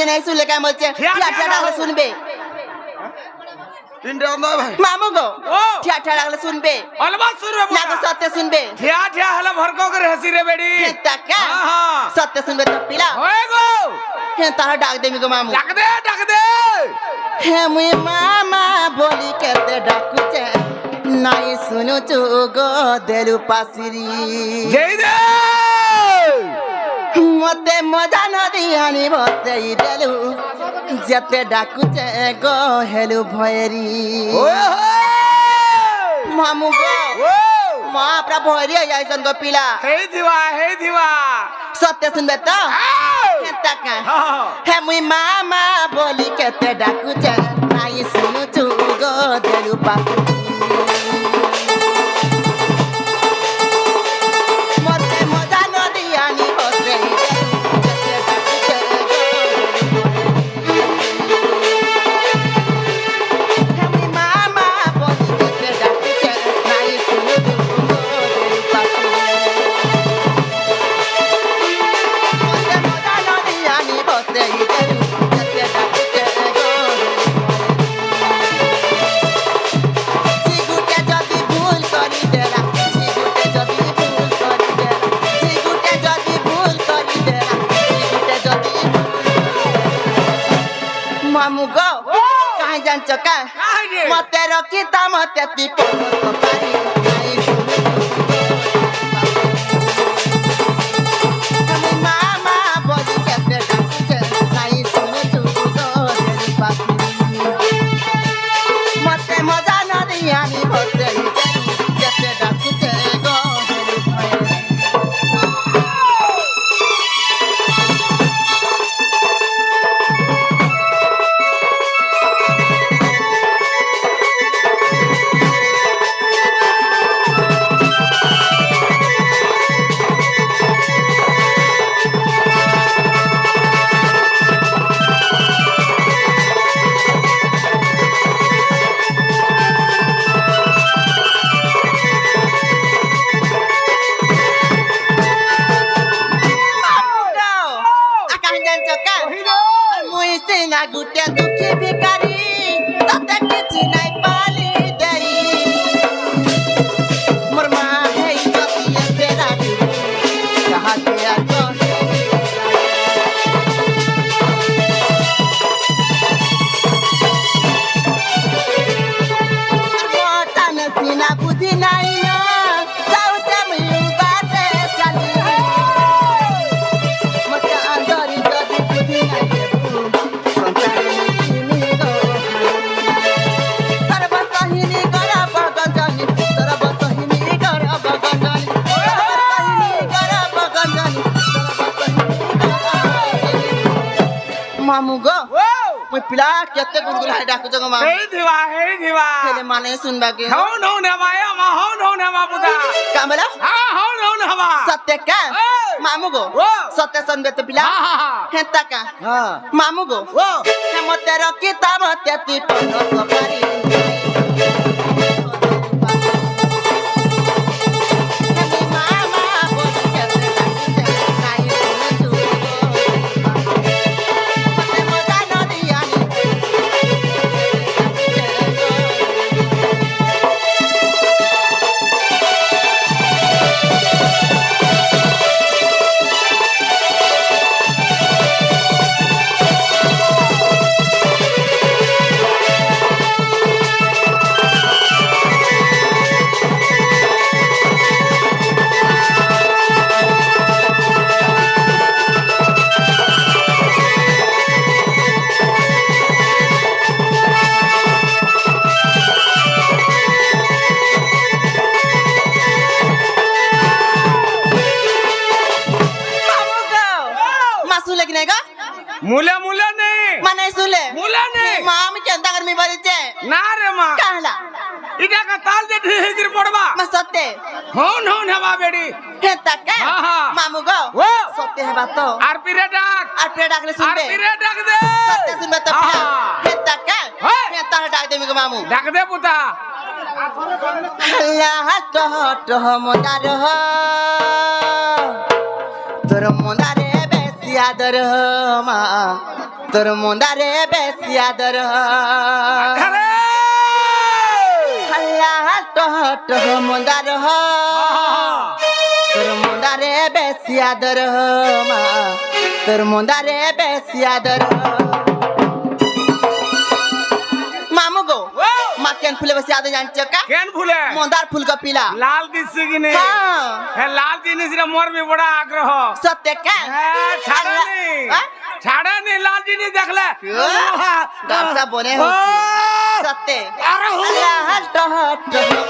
नहीं सुनले क्या बोलছে ঠিয়া ঠিয়া ডাকলে শুনবে তিনটে অন্ধ ভাই মামু গো ও ঠিয়া ঠিয়া ডাকলে শুনবে অলবা শুনবে না গো সত্যি শুনবে ঠিয়া ঠিয়া হলে ভরক করে হাসি রে বেডি টাকা হ্যাঁ সত্যি শুনবে তো পিলা ওই গো হ্যাঁ তাহলে ডাক দেমি গো মামু ডাক দে হ্যাঁ মুই মামা বলি কেতে ডাকুছে নাই শুনুছু গো দেলু পাসিরি জেই দে মতে মজা নদী আনি বসেই দেলু যেতে ডাকুছে গো হেলু ভয়েরি ওই মামু গো ও মা আপনা ভয়েরি আইসন গো পিলা হেই দিবা সত্যি শুনবে তো হ্যাঁ টাকা হ্যাঁ মুই মামা বলি কেতে ডাকুছে নাই শুনুছু গো দেলু পাসিরি মতে মজা নদী আনি বসেই মামু গো কাই জানছ কা মতে রকিতা মতে তি পড়তো পারি নাই আমি মামা বলি কেতে ডাকুছে নাই শুনে তু গো দেরি পাখি মতে মজা নদী আনি বসে কেতে ডাকুছে গো দেরি ভয়ে না গুটে দুঃখী ভিখারি তাতে কিছু নাই পালি দেই মোর মা হেই জপিয়ে ফেরারি কাহাতে আর কোনে আর মোটা নসিনা বুদ্ধি নাই না যাওতে মিউ বাতে চালি মোটা আন্দরি যদি বুদ্ধি নাই মামু গো মই পিলা কেতে গুনগুন হাই ডাকু জগ মামু হেই দিবা কেলে মানে শুনবা কে হও নও নেবা আমা হও নও নেবা পুতা কামলা হ্যাঁ হও নও নেবা সত্য কা মামু গো সত্য শুনবে তো পিলা হেতা কা মামু গো হে মতে রকিতা মতে তি পড়তো পারি মুলে মুলে নেই মানে শুলে মুলে নেই মা আমি কেনতা করমি বলিছে না রে মা কাহলা ইটা কা তাল দে ঢিহির পড়বা মা সত্যি হন হন হেবা বেডি হে তাকা মামু গো ও সত্যি হেবা তো আর পিরে ডাক আর প্রে ডাকলে শুনবে আর পিরে ডাক দে সত্যি শুনবে তো হে তাকা হে তাহলে ডাক দেমি গো মামু ডাক দে পুতা আল্লাহ তো মদার তোর মদারে বেশি আদর মা তোর মন্দারে বেশি আদর আরে আল্লাহ টহট মন্দার তোর মন্দারে বেশি আদর মা তোর মন্দারে বেশি আদর মামু গো মা কেন ফুলে বেশি আদর জানছ কা কেন ভুলে মন্দার ফুল গো পিলা লাল দিচ্ছে কি নেই হ্যাঁ লাল জিনিসের মোর বি বড় আগ্রহ সত্য কা হ্যাঁ ছাড়ানি ছাড়ানি লাল জিনিস দেখলে গাছা বনে হচ্ছে সত্য আল্লাহ টহট মন্দার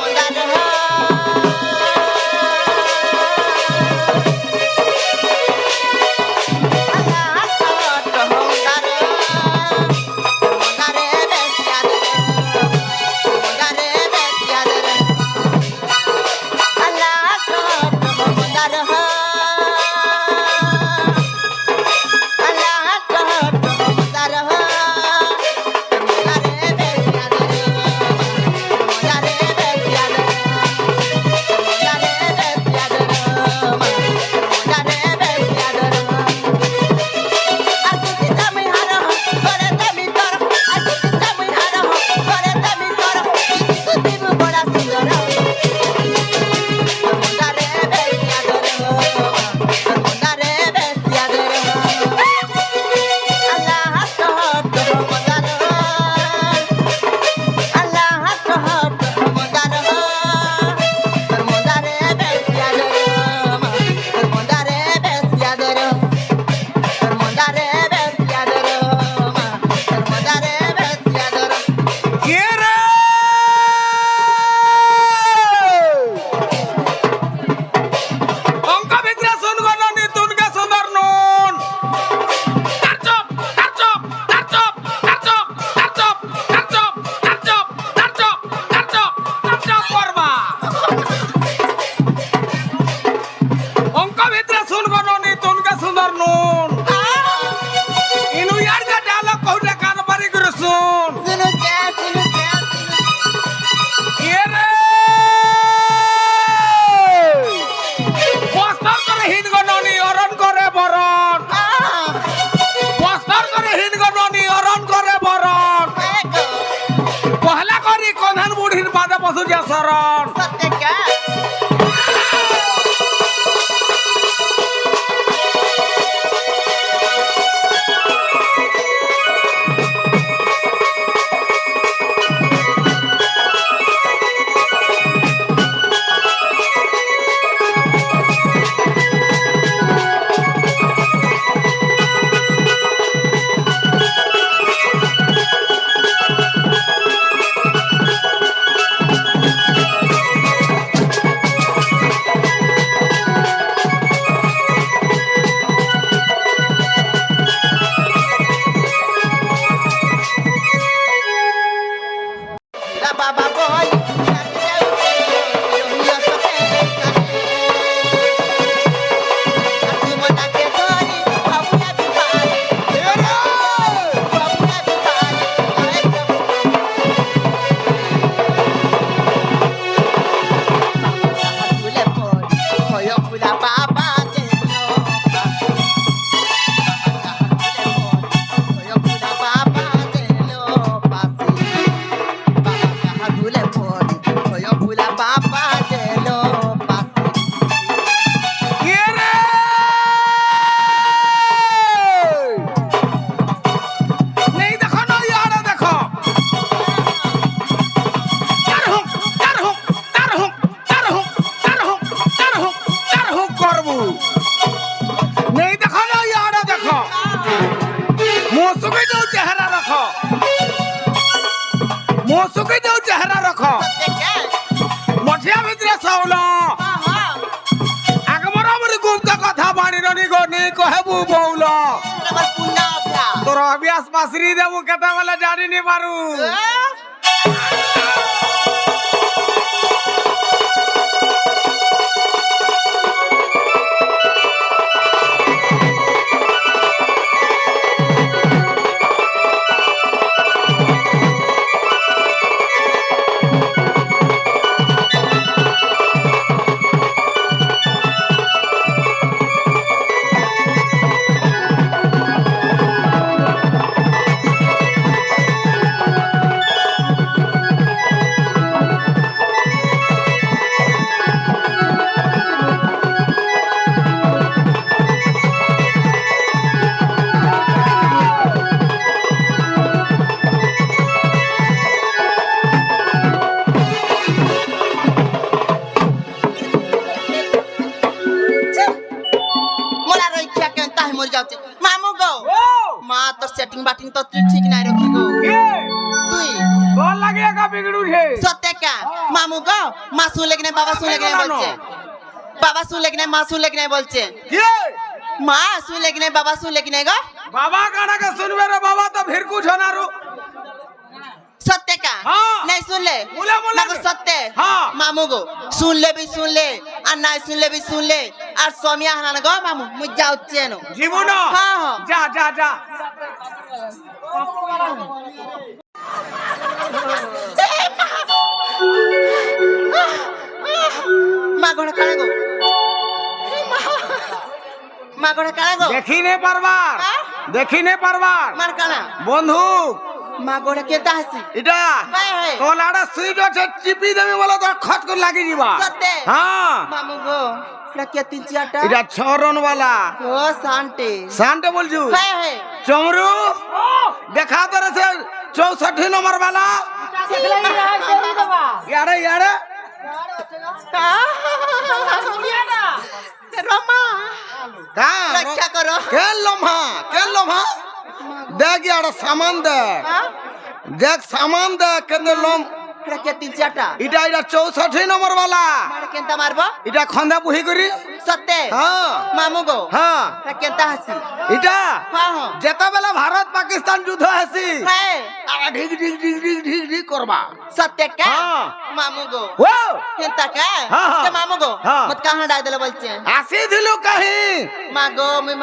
শরণ সত্য কা বাবা বল তোর অভ্যাস মাসরি দেবো কেতা বলে জানি নি পারু বিগড়ুছে সত্যি কা মামু গো মা শুনলে কি না বাবা শুনলে কি না বলছে বাবা শুনলে কি না মা শুনলে কি না বলছে কি মা শুনলে কি না বাবা শুনলে কি না গো বাবা কানাকে শুনবে রে বাবা তো ভিরকু ছনারু सत्य का हाँ। नहीं सुन ले बोला, बोला। मगर सत्य हाँ। मामू को सुन ले भी सुन ले और नहीं सुन ले भी सुन ले और सोमिया हना गो मामू मुझे जाओ चेनो জীবন हाँ हाँ যা যা যা माँ घोड़ा काढ़ा गो माँ घोड़ा काढ़ा गो দেখি নে পারবার हाँ? দেখি নে পারবার मार काढ़ा বন্ধু माँ घोड़ा केता हसी এটা हाय हाय কোলাড়া সুইচ আছে টিপি দেবে বলে তো খট করে লাগি দিবা सत्य হ্যাঁ मामू गो क्या तीन चारटा এটা ছরন वाला ओ शांति শান্তে বলছু हाय हाय চমরু দেখা তোরে সে 64 নম্বর वाला ইয়ারে ইয়ারে रोमा কা रक्षा करो কে লম্হা দেখ ইয়ার সামান দে हाँ দেখ সামান দে কেন লম क्या तीन चारटा এটা 64 নম্বর वाला मार केंता मारबो এটা খন্দা বুহি করি सत्य হ্যাঁ मामू गो হ্যাঁ केंता हसी এটা हाँ हाँ যেতবেলা ভারত পাকিস্তান যুদ্ধ হাসি है ঢিক ঢিক ঢিক ঢিক ঢিক ঢিক করবা सत्य क्या हाँ। मामू गो ও केंता क्या हाँ, हाँ। क्या मामू गो हाँ। मत कहाँ डाल देले बोलचे আসি দিলু কাহি माँ गो मैं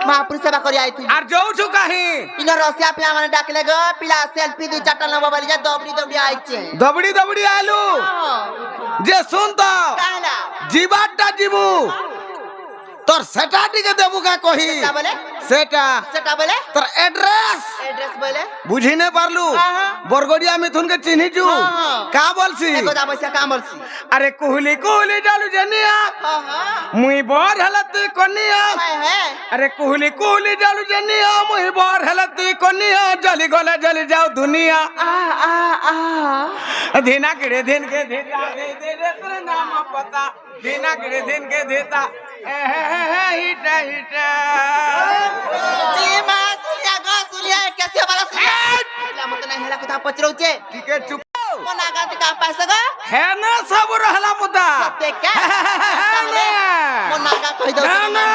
माँ पुलिस सेवा करी आई थी আর যাউছু কাহি इनो रसिया पिला माने डाकले गो पिला सेल्फी दु चाटा नबा बोली जा दबड़ी दबड़ी आइचे দবড়ি দবড়ি আলু যে শুন তো काहला জীবারটা জীবু তোর সেটা টিকে দেবু কা কহি क्या बोले সেটা सेटा बोले তোর এড্রেস एड्रेस बोले বুঝি নে পারলু हाँ, हाँ। বরগড়িয়া মিথুনকে চিনিছু हाँ, हाँ। কা বলছি एको दाम से काम बोलसी আরে কুহলি কুহলি ডালু জানিয়া हां हां মুই বর হেলতি কনিয়া है है আরে কুহলি কুহলি ডালু জানিয়া মুই বর হেলতি কনিয়া জলি গলে জলি যাও দুনিয়া आ आ आ धीना गिड़े धीन के देता दे दे रे तेरे नाम पता धीना गिड़े धीन के देता हिटा हिटा जी मां सुलिया गो सुलिया कैसे वाला सुलिया मत नहीं हेला कथा पचरौचे ठीक है चुप मना गात का पैसा गो है ना सब रहला पुता सत्य क्या है ना मना गा कहि दो है ना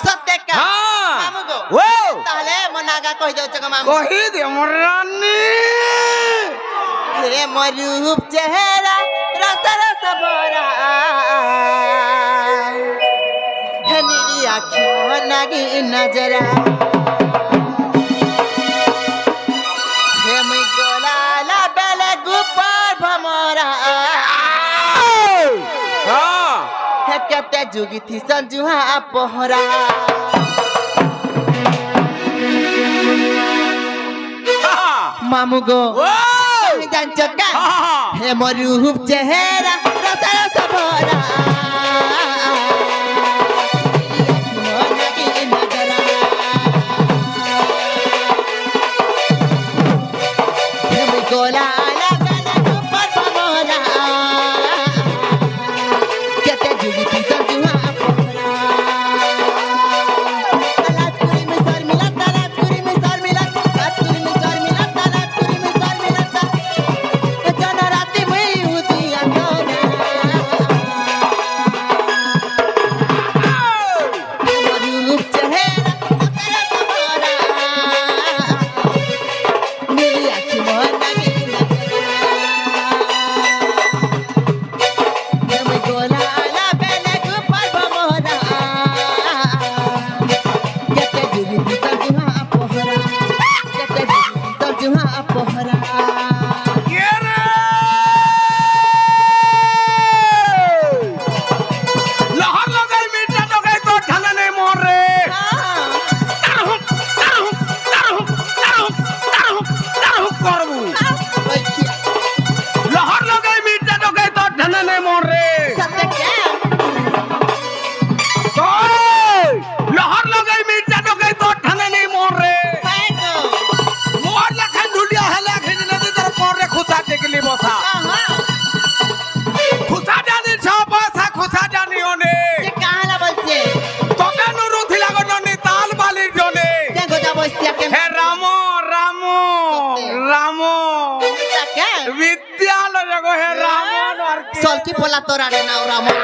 सत्य क्या हाँ मामू गो वो ताले मना गा कहि दो चगा मामू कही दे मोरानी हे मरूप चेहरा रस रस भरा है मेरी आँखों नगी नजरा हे मैं गोलाला बेले गुपर भमरा हाँ है कहते जुगी थी संजुहा पोहरा मामू गो वो जान चक्का हाँ हे मरूप चेहरा रस रस भरा नगी नजरा हे मैं गोलाला बेले गुपर भमरा कहते जुगी थी संजुहा पोहरा तलाशपुरी में सर मिला तलाशपुरी में सर मिला तलाशपुरी में सर मिला तलाशपुरी में सर मिला जना राती में उदिया कोना मरूप चेहरा तेरा सवारा मेरी आँखी मोहना की नजरा विद्यालय जगह है रामन और के सलकी पोला तोरा रे नाव रामन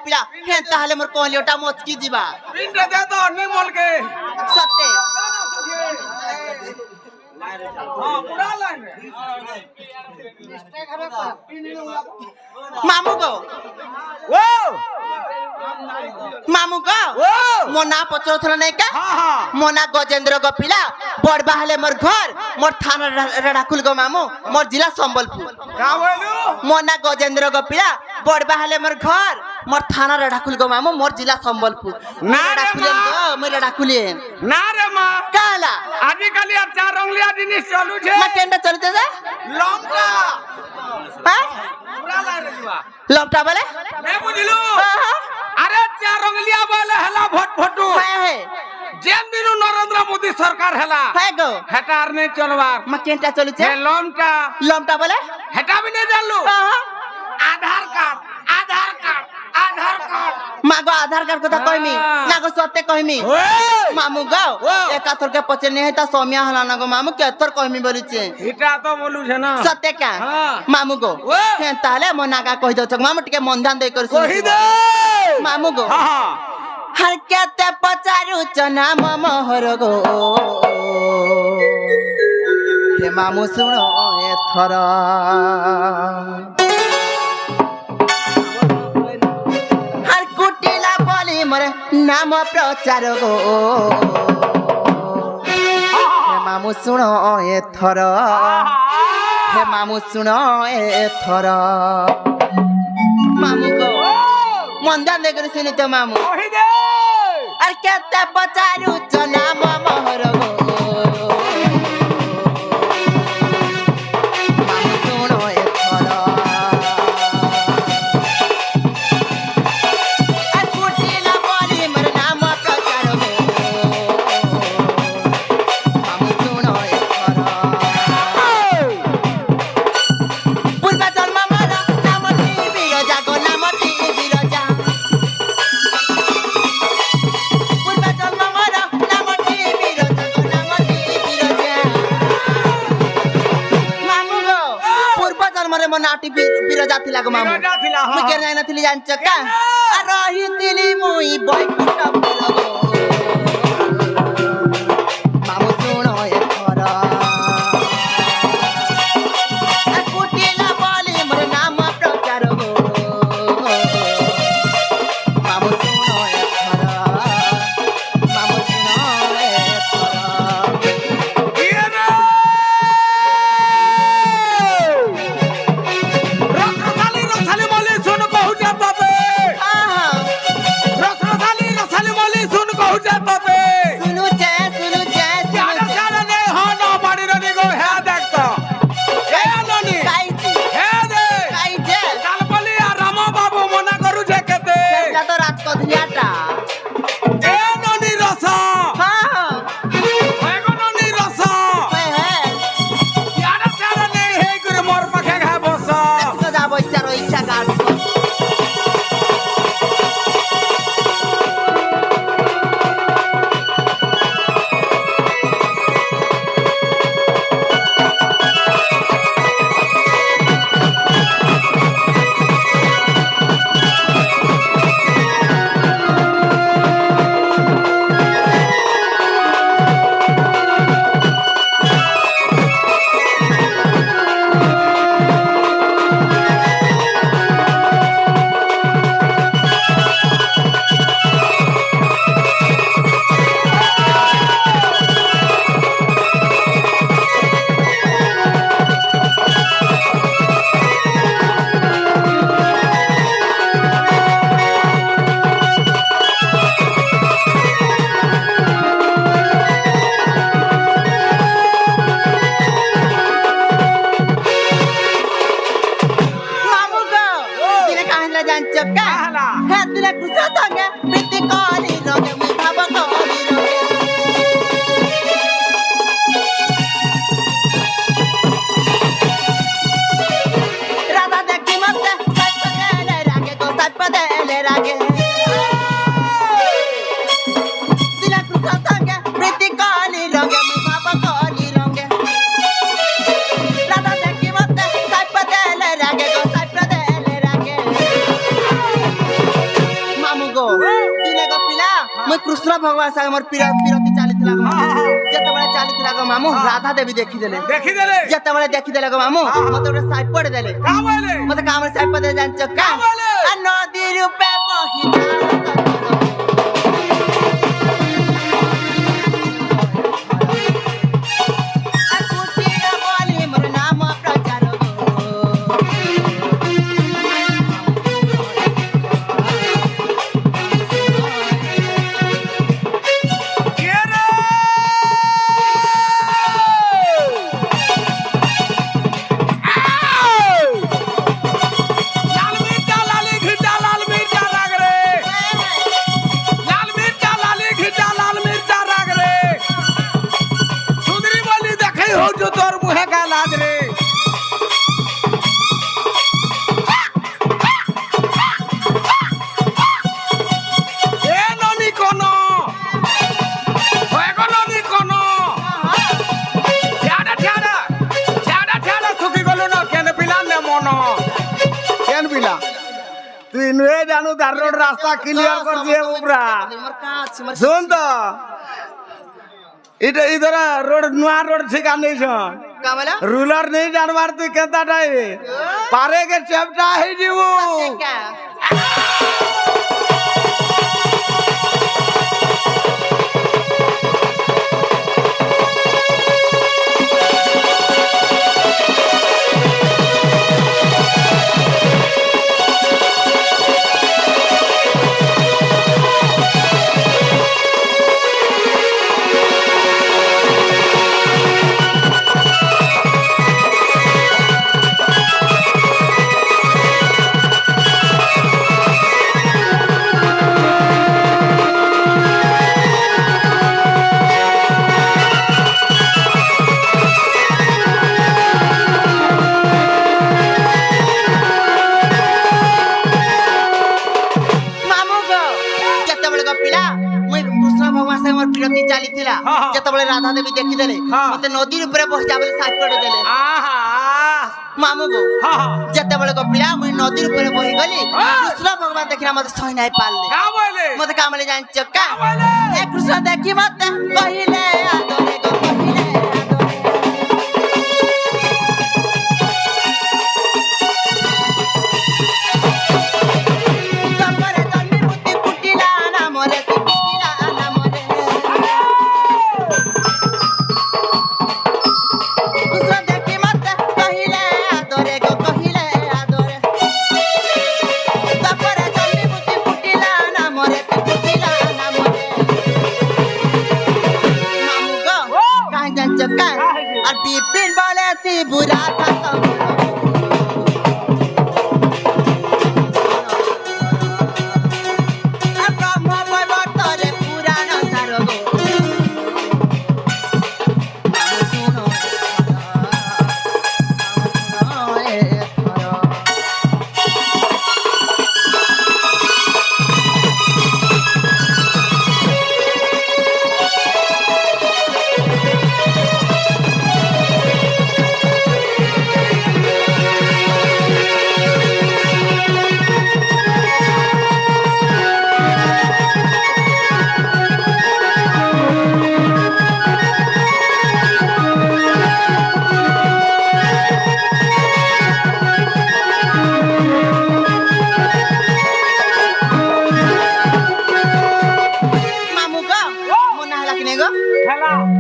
पिला हेंता हले मोर कोहलियोटा मोचकी जीवा पिंड दे तो नहीं मोल के सत्ते हां पूरा लाइन मामू गो मो ना पचर थला नहीं का मो ना गजेंद्र गो पिला बड़ बाहले मोर घर मोर थाना रडाकुल गो मामू मोर जिला संबलपुर का बोलू मो ना गजेंद्र गो पिला बड़ बाहले मोर घर मोर थाना रडाकुल गो मामू मोर जिला संबलपुर ना रे मां मैं रडाकुले ना रे मां काला आदि काली আর চার রংলিয়া জিনিস চলু છે मैं केंडा चलते जा লঙ্কা हां पूरा लाइन दिवा लपटा बोले मैं बुझलू अरे चार रंगलिया बोले हला भोट भोटू है जेन दिनु नरेंद्र मोदी सरकार हला है गो हेटार नहीं चलवा मैं केंटा चलु छे लमटा लपटा बोले हेटा भी नहीं जानलू आधार कार्ड मागो आधार कार्ड को कहमी नागो सत्य कहमी मामू गो एकातर के पचे नहीं है सौम्या हला नागो मामू के अतर कहमी बोली छे इटा तो बोलू छे ना सत्य क्या मामू गो ताले मो नागा कहि दो छ मामू टिके मन ध्यान दे कर कहि दे मामू गो हर केते पचारू चना मोहर गो हे मामू सुनो एथरा मोर नाम प्रचार गो हे मामू सुनो एथर हे मामू सुनो एथर मामू को मन ध्यान दे कर सुनी तो मामू अरे केते पचारू चना मोहर गो मामू सुनो एथर नाटी बिरजा थिला गो मामू बिरजा थिला हां मैं केर जाना थिली जान चक्का आ रही तिली मुई बैकुंठ बोलगो मामू सुनो एथर आ कुटिला बोली मोर नाम प्रचार गो मामू सुनो एथर मामू सुनो एथर चक्का आला। है दिले कुछ संगे प्रीति करी रंगे मुई भाव करी रंगे राधा देखी मते साइप देले रागे को साइप देले रागे दिले कुछ संगे प्रीति करी रंगे मुई भाव करी रंगे राधा देखी मते साइप देले रागे को साइप देले रागे मामू गो दिने गो पिला मुई कृष्ण भगवान संग मोर पिरती चालितला गो जते बळे चालितला गो मामू राधा देवी देखी देले जते बळे देखी देले गो मामू मते ओटे साइप पड़ देले मते कामरे साइप दे जान चक्का आ नदी रूपे बही आ कुटिया बोली मोर नाम प्रचार तोर मुहे का लाज रे ए ननी कोनो होय को ननी कोनो ठाडा सुखी गलो न केन पिला ने मनो केन पिला तू इनवे जानू दार रोड रास्ता क्लियर कर दिए उपरा सुन तो इधर रोड नुआ रोड ठिका नहीं छन का बोला रूलर नहीं जानवर तू केता टाइम पारे के चेपटा है जीवो क्या चाली थिला जतबले राधा देवी देखि देले मते नदी ऊपर बस जाबले साथ कर देले मामू गो जतबले को पिला मुई नदी ऊपर बही गली कृष्ण भगवान देखिना मते सही नाही पालले का बोले मते कामले जान चक्का ए कृष्ण देखि मते कहिले आदरे गो कहिले आदरे तमरे जन्मी बुद्धि कुटिला ना मोरे कुटिला ना मोरे कृष्ण देखि मते कहिले आदरे गो कहिले आदरे तमरे जन्मी बुद्धि कुटिला ना मोरे कुटिला ना मोरे मामू गो काहे जान चक्का और बिपिन बोले थी बुरा था सब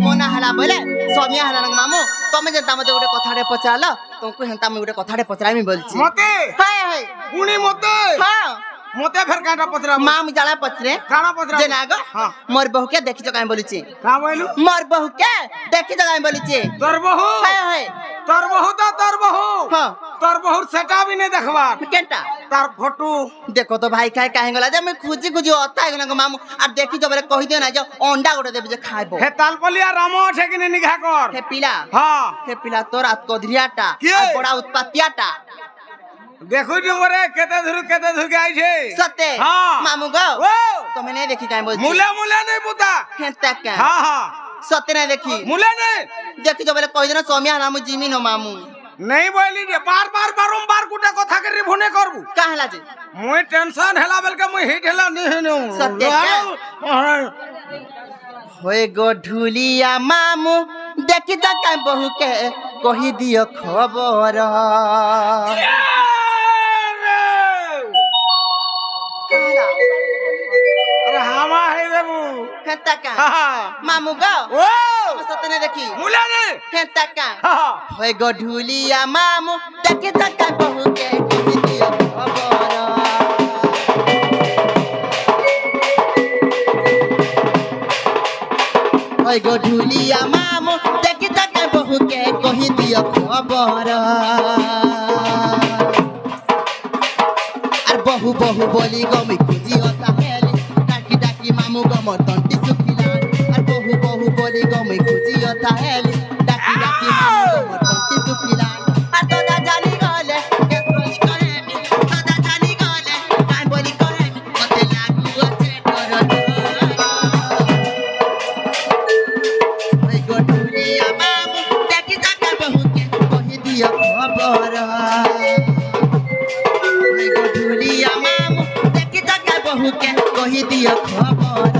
मोना हला बोले सोमिया हला नग मामू तमे जनता मते गुटे कथाडे पचाल तुमको हेंता मैं गुटे कथाडे पचरामी बोलछी मते हाय हाय पुणी मते हां মতে ফের কাটা পচরা मामू जाला पचरे কানা পচরা जे नाग हां मोर बहू के देखि तो काई बोलिचे কা বইলু मोर बहू के देखि तो काई बोलिचे তোর বহু हाय हाय তোর বহু তো তোর বহু हां তোর বহুর সেটা भी नहीं देखबार केनटा তার ফটো देखो तो भाई खाए काहे गला जे मैं खुजी खुजी होता है ना मामू और देखि जो बरे कहि दे ना जो अंडा गोटे देबे जे खाइबो হে তালপলিয়া রাম আছে কিনে নিঘা কর हे पिला হ্যাঁ तो रात को धियाटा के? और बड़ा उत्पत्तियाटा দেখো যে ওরে কেতে ধুকে আইছে सत्य हाँ। मामू गो ও तो मैंने देखी काहे बोलची মুলে মুলে নেই পুতা हे तक হ্যাঁ হ্যাঁ सत्य नहीं देखी মুলে নেই देखी जो बरे कहि दे ना सोमिया नाम जिमी नो मामू নেই বইলি যে বারবার গুটা কথা করে ফোনে করবু काहला जे মুই টেনশন হেলা বেলকে মুই হিট হেলা নি হেনু सत्य होए गो ढुलिया मामू देखी तो काहे बहू के कहि दियो खबर काहला अरे हामा है देबू हे तक हां मामू गो ओ सत्य नहीं देखी मुले ने हे तक हां होए गो ढुलिया मामू देखी तो काहे बहू के कहि दियो खबर ओए गो ढुलिया मामू देखी तो काहे बहू के कहि दियो खबर আর বহু বহু বলি গমি খুঁজি হতা হেলি ডাকি ডাকি মামু গমর তন্টি শুকিলান আর বহু বহু বলি গমি খুঁজি হতা হেলি ডাকি ডাকি মামু গমর তন্টি শুকিলান আর তোদা জানি গলে কে ক্রস করে মি তোদা জানি গলে কাই বলি করে মি মতে লাগু আছে ডর ওই গটুলিয়া মামু দেখি তাকা বহুকে কহি দিও খবর ढुलिया मामू देखी तो क्या बहू के कहि दियो खबर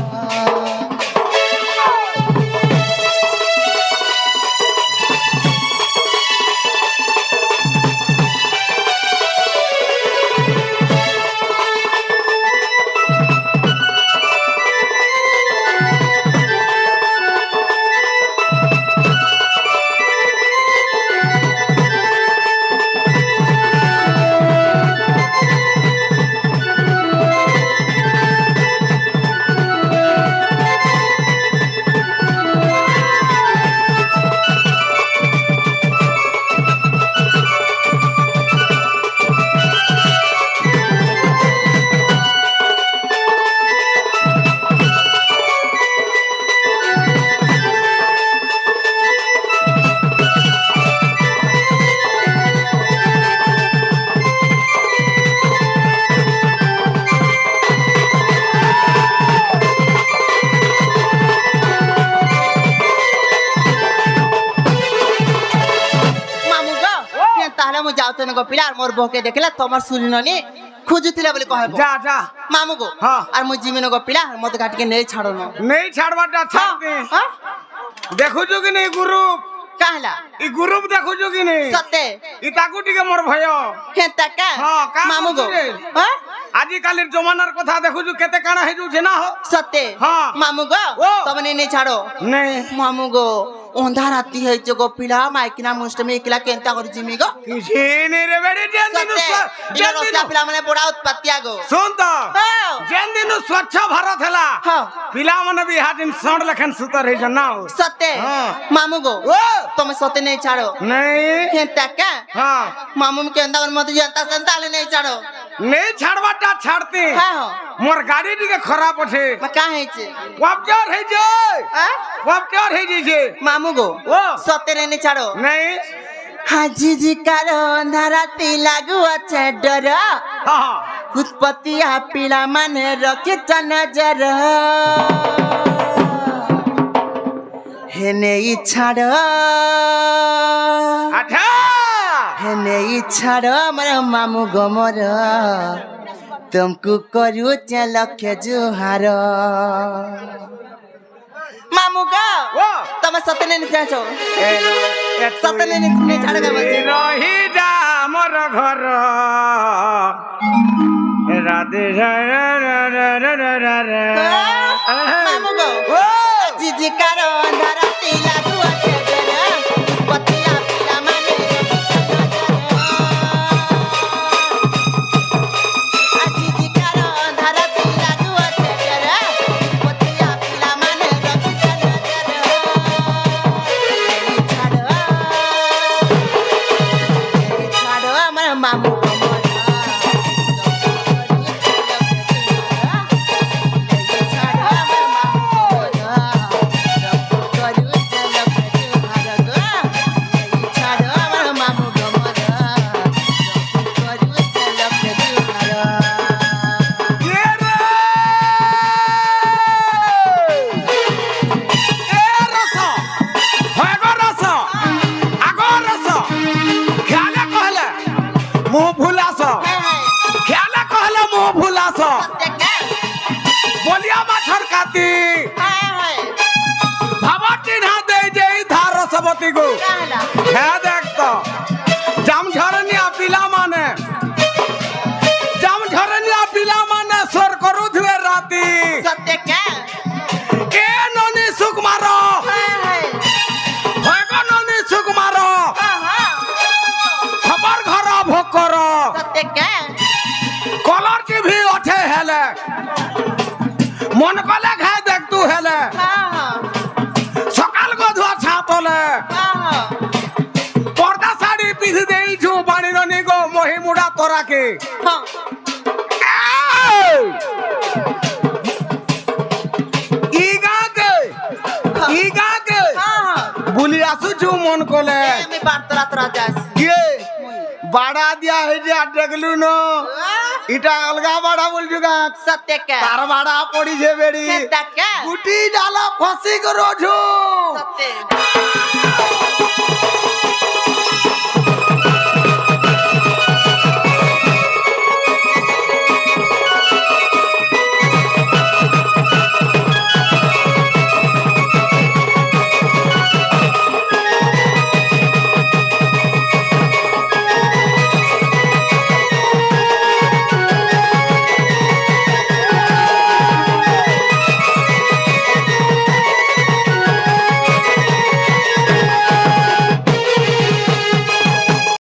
मु जाउते न पिला मोर बहके देखला तमर सुनिननी खोजुथिला बोले कहबो जा जा मामू गो हां और मु जिमिन गो पिला मत घाट के नहीं छाड़ो न नहीं छाड़बाटा छाड़ दे हां देखो जो कि नहीं ग्रुप कहला ई ग्रुप देखो जो कि नहीं सत्य ई ताकू टिके मोर भय हे तका हां का मामू गो हां आजि कालिर जमानार कथा देखो जो केते काना हे जो ना हो सत्य हां मामू गो तमने नहीं छाड़ो नहीं मामू गो ओंधा राती है जो गो पिला माइकिना मुष्ट में एकला केंता कर जिमी गो किसी ने रे बेड़ी जेन दिन जेन दिन पिला माने बड़ा उत्पत्तिया गो सुन तो हां जेन दिन स्वच्छ भारत हला हां पिला माने भी हादिन सौंड लखन सुतर है जना सत्य मामू गो तुम सत्य नहीं छाड़ो नहीं केंता का हां मामू में केंता कर मत जनता संताले नहीं छाड़ो नहीं छाड़बाटा छाड़ते हां मोर गाड़ी टिके खराब छे म का है छे वापचार है जे हां वापचार है जे मामू गो सत्य नहीं छाड़ो नहीं हाजी जी कारो अंधाराती लागू अच्छे डर हां उत्पत्ति पिला माने रखे नजर हेने छाड़ आठा हेने छाड़ मर मामू गमर तुमको करू लक्ष्य जुहार मामू का तुम सत्य नहीं छाड़ो सत्य नहीं छाड़ का बच्चे रही जा मोर घर राधे मामू गो जीजी कारो अंधाराती लागू अच्छे डर पतिया पिला माने जीजी कारो মামু मुंह भूलास ख्याला कहले मुंह भूलास बोलिया माछर काती भावा चिन्हा दे जे धार सबती को है देख तो जामझरनिया पिला माने स्वर करू धुए राती सत्य क्या ए ननी सुख मारो होएगा ननी सुख मारो खबर घर भोग करो सत्य क्या कलर की भी उठे हेले मन कले खाए देख तू हेले सकाल को धुआ छातले पर्दा साड़ी पिंधि देई छु पानी ननी को मोही मुड़ा तोरा के ईगा के बुली आसु छु मन कोले আমি বার্তা রাতে আসি ये बाड़ा दिया है जे देखलु न इटा अलगा बाड़ा बोल जुगा सत्य क्या तार बाड़ा पड़ी जे बेड़ी सत्य क्या गुटी डाला फसी करो छु सत्य